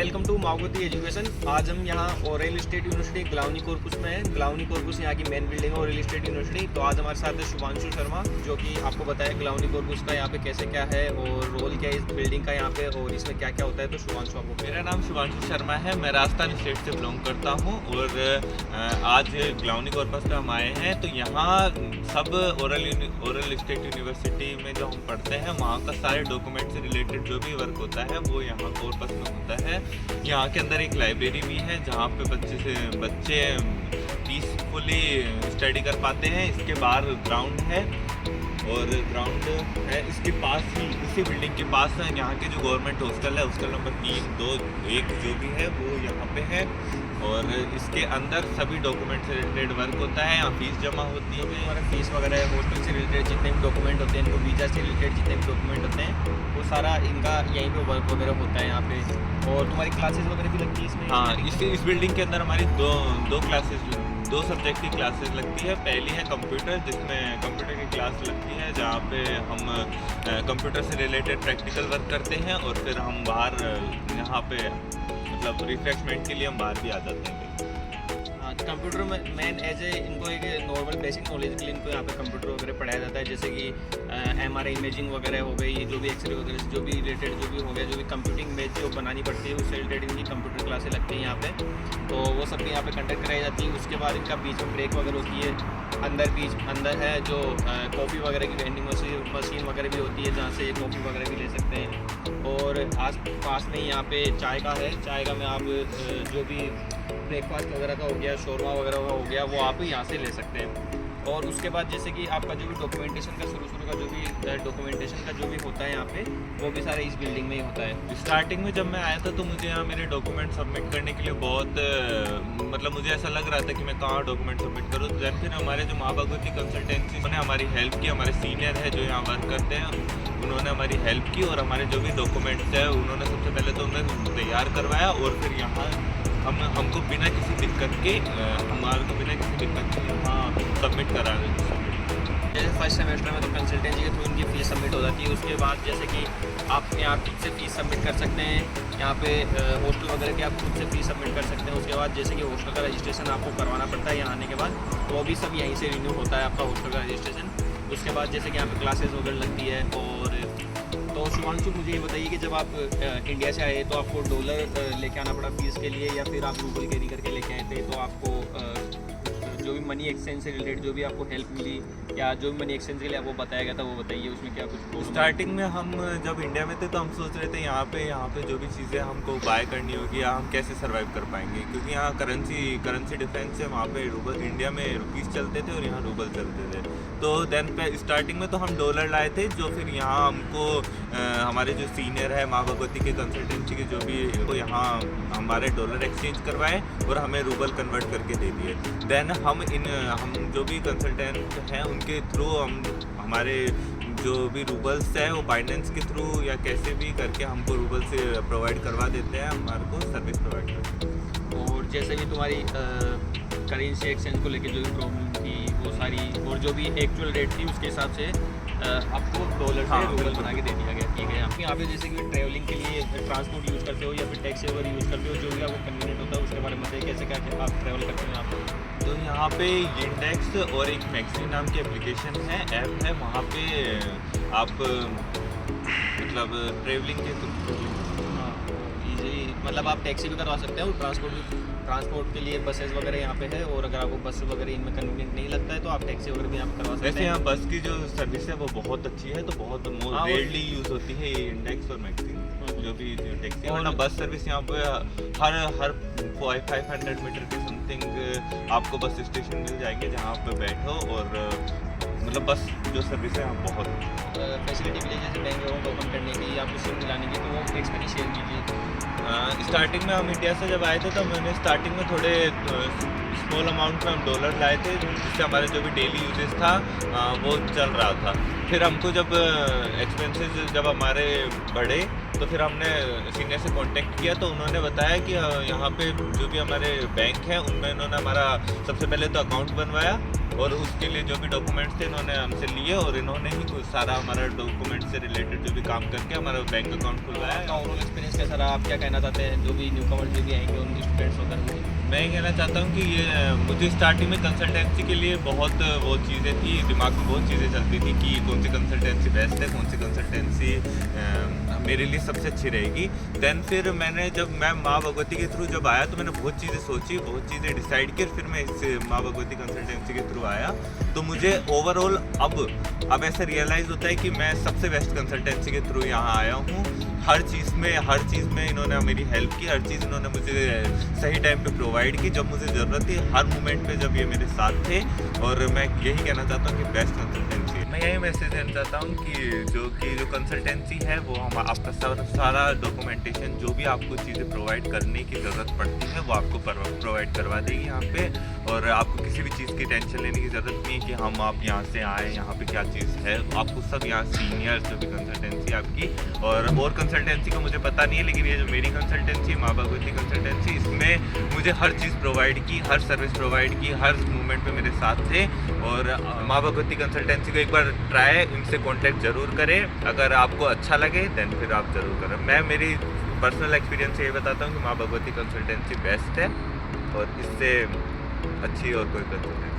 Welcome to मावगती education. आज हम यहाँ ओरेल स्टेट यूनिवर्सिटी ग्लाउनी कॉर्पस में हैं। ग्लाउनी कॉर्पस यहाँ की मेन बिल्डिंग है ओरेल स्टेट यूनिवर्सिटी। तो आज हमारे साथ है शुभांशु शर्मा, जो कि आपको बताया ग्लाउनी कॉर्पस का यहाँ पे कैसे क्या है और रोल क्या है इस बिल्डिंग का यहाँ पे और इसमें क्या क्या होता है। तो शुभांशु, आपको। मेरा नाम शुभांशु शर्मा है, मैं राजस्थान स्टेट से बिलोंग करता हूँ और आज ग्लाउनी कॉर्पस पे हम आए हैं। तो यहाँ सब ओरल स्टेट यूनिवर्सिटी में जो हम पढ़ते हैं वहाँ का सारे डॉक्यूमेंट से रिलेटेड जो भी वर्क होता है वो यहाँ कॉर्पस में होता है। यहाँ के अंदर एक लाइब्रेरी भी है जहाँ पे बच्चे पीसफुली स्टडी कर पाते हैं। इसके बाहर ग्राउंड है और ग्राउंड है इसके पास ही, इसी बिल्डिंग के पास है यहाँ के जो गवर्नमेंट हॉस्टल है, हॉस्टल नंबर 3, 2, 1 जो भी है वो यहाँ पे है। और इसके अंदर सभी डॉक्यूमेंट से रिलेटेड वर्क होता है। यहाँ फीस जमा होती है, हमारा फीस वगैरह हॉस्टल से रिलेटेड जितने भी डॉक्यूमेंट होते हैं, इनको वीज़ा से रिलेटेड जितने भी डॉक्यूमेंट होते हैं वो सारा इनका यहीं पे वर्क वगैरह होता है यहाँ पे। और तुम्हारी क्लासेस वगैरह भी लगती है इसमें? हाँ, इस बिल्डिंग के अंदर हमारी दो सब्जेक्ट की क्लासेस लगती है। पहली है कंप्यूटर, जिसमें कंप्यूटर की क्लास लगती है जहाँ पे हम कंप्यूटर से रिलेटेड प्रैक्टिकल वर्क करते हैं और फिर हम बाहर यहाँ पे मतलब रिफ्रेशमेंट के लिए हम बाहर भी आ जाते हैं। हाँ, कंप्यूटर में मेन एज ए इनको एक नॉर्मल बेसिक नॉलेज के लिए इनको यहाँ पे कंप्यूटर वगैरह पढ़ाया जाता है, जैसे कि MRI इमेजिंग वगैरह हो गई, जो भी एक्सरे वगैरह जो भी रिलेटेड जो भी हो गया, जो भी कंप्यूटिंग इमेज जो बनानी पड़ती है उससे रिलेटेड इनकी कंप्यूटर क्लासें लगती हैं यहाँ पे। तो वो सब भी यहाँ पे कंडक्ट कराई जाती है। उसके बाद इनका बीच में ब्रेक वगैरह होती है। अंदर है जो कॉफ़ी वगैरह की वेंडिंग मशीन वगैरह भी होती है, जहाँ से ये कॉफ़ी वगैरह भी ले सकते हैं। और आस पास में यहाँ पे चाय का है। चाय का में आप जो भी ब्रेकफास्ट वगैरह का हो गया, शोरमा वगैरह का हो गया, वो आप यहाँ से ले सकते हैं। और उसके बाद जैसे कि आपका जो भी डॉक्यूमेंटेशन का शुरू का जो भी डॉक्यूमेंटेशन का जो भी होता है यहाँ पे, वो भी सारे इस बिल्डिंग में ही होता है। स्टार्टिंग में जब मैं आया था तो मुझे यहाँ मेरे डॉक्यूमेंट सबमिट करने के लिए बहुत मतलब मुझे ऐसा लग रहा था कि मैं कहाँ डॉक्यूमेंट सबमिट करूँ। दैन फिर हमारे जो माँ भगवती कंसल्टेंसी उन्होंने हमारी हेल्प की, हमारे सीनियर है जो यहाँ वर्क करते हैं उन्होंने हमारी हेल्प की और हमारे जो भी डॉक्यूमेंट्स है उन्होंने सबसे पहले तो उन्हें तैयार करवाया और फिर यहाँ हमको बिना किसी दिक्कत के यहाँ सबमिट करा। जैसे फर्स्ट सेमेस्टर में तो कंसल्टेंसी के थ्रू इनकी फ़ीस सबमिट हो जाती है। उसके बाद जैसे कि आप यहाँ खुद से फ़ीस सबमिट कर सकते हैं, यहाँ पे हॉस्टल वगैरह की आप खुद से फ़ीस सबमिट कर सकते हैं। उसके बाद जैसे कि हॉस्टल का रजिस्ट्रेशन आपको करवाना पड़ता है यहाँ आने के बाद, तो वो भी सब यहीं से रिन्यू होता है आपका हॉस्टल का रजिस्ट्रेशन। उसके बाद जैसे कि यहाँ पे क्लासेस वगैरह लगती है। और तो शुभांशु, मुझे ये बताइए कि जब आप इंडिया से आए तो आपको डॉलर लेके आना पड़ा फीस के लिए, या फिर आप रूबल कैरी करके लेके आए थे? तो आपको जो भी मनी एक्सचेंज से रिलेटेड जो भी आपको हेल्प मिली या जो भी मनी एक्सचेंज के लिए आपको बताया गया था वो बताइए, उसमें क्या कुछ? स्टार्टिंग में हम जब इंडिया में थे तो हम सोच रहे थे यहाँ पे जो भी चीज़ें हमको बाय करनी होगी या हम कैसे सर्वाइव कर पाएंगे, क्योंकि यहाँ करेंसी डिफरेंस है। वहाँ पे रूबल, इंडिया में रुपीज़ चलते थे और यहाँ रूबल चलते थे। तो देन पे स्टार्टिंग में तो हम डॉलर लाए थे, जो फिर यहाँ हमको हमारे जो सीनियर है माँ भगवती के कंसल्टेंसी के जो भी वो यहाँ हमारे डॉलर एक्सचेंज करवाए और हमें रूबल कन्वर्ट करके दे दिए। देन हम जो भी कंसल्टेंट हैं उनके थ्रू हमारे जो भी रूबल्स है वो बाइनेंस के थ्रू या कैसे भी करके हमको रूबल से प्रोवाइड करवा देते हैं, हमारे को सर्विस प्रोवाइड करते हैं। और जैसे भी तुम्हारी करेंसी एक्सचेंज को लेके जो भी प्रॉब्लम थी वो सारी, और जो भी एक्चुअल रेट थी उसके हिसाब से आपको डॉलर से रूबल बना के दे दिया गया। ठीक है, आप यहाँ पे जैसे कि ट्रैवलिंग के लिए ट्रांसपोर्ट यूज़ करते हो या फिर टैक्सी वगैरह यूज़ करते हो, जो भी आपको कन्वीनियंट होता है उसके बारे में बताइए, कैसे क्या आप ट्रैवल करते हैं यहाँ पे? तो यहाँ पे इंडेक्स और एक मैक्सी नाम की एप्लीकेशन है, ऐप है, वहाँ पे आप मतलब ट्रैवलिंग के ईजी, मतलब आप टैक्सी भी करवा सकते हो, ट्रांसपोर्ट के लिए बसेस वगैरह यहाँ पे है। और अगर आपको बस वगैरह इनमें कन्वीनियंट नहीं लगता है तो आप टैक्सी वगैरह भी यहाँ पे करवा सकते हैं। वैसे यहाँ बस की जो सर्विस है वो बहुत अच्छी है, तो बहुत रेयरली यूज़ होती है ये इंडेक्स और मैक्सी जो भी टैक्सी है। वरना बस सर्विस यहाँ पे हर 500 मीटर के समथिंग आपको बस स्टेशन मिल जाएंगे जहाँ पे बैठो और मतलब बस जो सर्विस है यहाँ बहुत फैसिलिटी मिली, जैसे बैंक अकाउंट ओपन करने की या फिर सिम दिलाने की, तो वो एक्सपीरियंस शेयर कीजिए। स्टार्टिंग में हम इंडिया से जब आए थे तो मैंने स्टार्टिंग में थोड़े स्मॉल अमाउंट में हम डॉलर लाए थे, जिससे हमारे जो भी डेली यूजेस था वो चल रहा था। फिर हमको जब एक्सपेंसेस जब हमारे बढ़े तो फिर हमने सीनियर से कांटेक्ट किया, तो उन्होंने बताया कि यहाँ पे जो भी हमारे बैंक हैं उनमें इन्होंने हमारा सबसे पहले तो अकाउंट बनवाया, और उसके लिए जो भी डॉक्यूमेंट्स थे इन्होंने हमसे लिए, और इन्होंने ही कुछ सारा हमारा डॉक्यूमेंट से रिलेटेड जो भी काम करके हमारा बैंक अकाउंट खुलवाया। आपका ओवरऑल एक्सपीरियंस कैसा रहा? आप क्या कहना चाहते हैं जो भी न्यू कमर्स जो भी आएंगे उनके स्टूडेंट्स वगैरह? मैं ये कहना चाहता हूँ कि ये मुझे स्टार्टिंग में कंसल्टेंसी के लिए बहुत वो चीज़ें थी, दिमाग में बहुत चीज़ें चलती थी कि कौन सी कंसल्टेंसी बेस्ट है, कौन सी कंसल्टेंसी मेरे लिए सबसे अच्छी रहेगी। देन फिर मैंने जब मैं माँ भगवती के थ्रू जब आया तो मैंने बहुत चीज़ें सोची, बहुत चीज़ें डिसाइड की, फिर मैं इस माँ भगवती कंसल्टेंसी के थ्रू आया। तो मुझे ओवरऑल अब ऐसा रियलाइज़ होता है कि मैं सबसे बेस्ट कंसल्टेंसी के थ्रू यहाँ आया हूँ। हर चीज़ में इन्होंने मेरी हेल्प की, हर चीज़ इन्होंने मुझे सही टाइम पे प्रोवाइड की जब मुझे ज़रूरत थी, हर मोमेंट पे जब ये मेरे साथ थे। और मैं यही कहना चाहता हूँ कि बेस्ट कंसल्टेंसी है। मैं यही मैसेज देना चाहता हूँ कि जो कंसल्टेंसी है वो हम आपका सारा डॉक्यूमेंटेशन जो भी आपको चीज़ें प्रोवाइड करने की ज़रूरत पड़ती है वो आपको प्रोवाइड करवा देगी यहाँ पे, और आपको किसी भी चीज़ की टेंशन लेने की ज़रूरत नहीं है कि आप यहाँ से आए, यहाँ पे क्या चीज़ है। आपको सब यहाँ सीनियर्स जो भी कंसल्टेंसी आपकी, और कंसल्टेंसी का मुझे पता नहीं है, लेकिन ये जो मेरी कंसल्टेंसी माँ भगवती कंसल्टेंसी, इसमें मुझे हर चीज़ प्रोवाइड की, हर सर्विस प्रोवाइड की, हर मोमेंट पे मेरे साथ थे। और माँ भगवती कंसल्टेंसी को एक बार ट्राई, इनसे कांटेक्ट ज़रूर करें, अगर आपको अच्छा लगे देन फिर आप ज़रूर करें। मैं मेरी पर्सनल एक्सपीरियंस ये बताता हूँ कि माँ भगवती कंसल्टेंसी बेस्ट है, और इससे अच्छी और कोई कंसल्टेंसी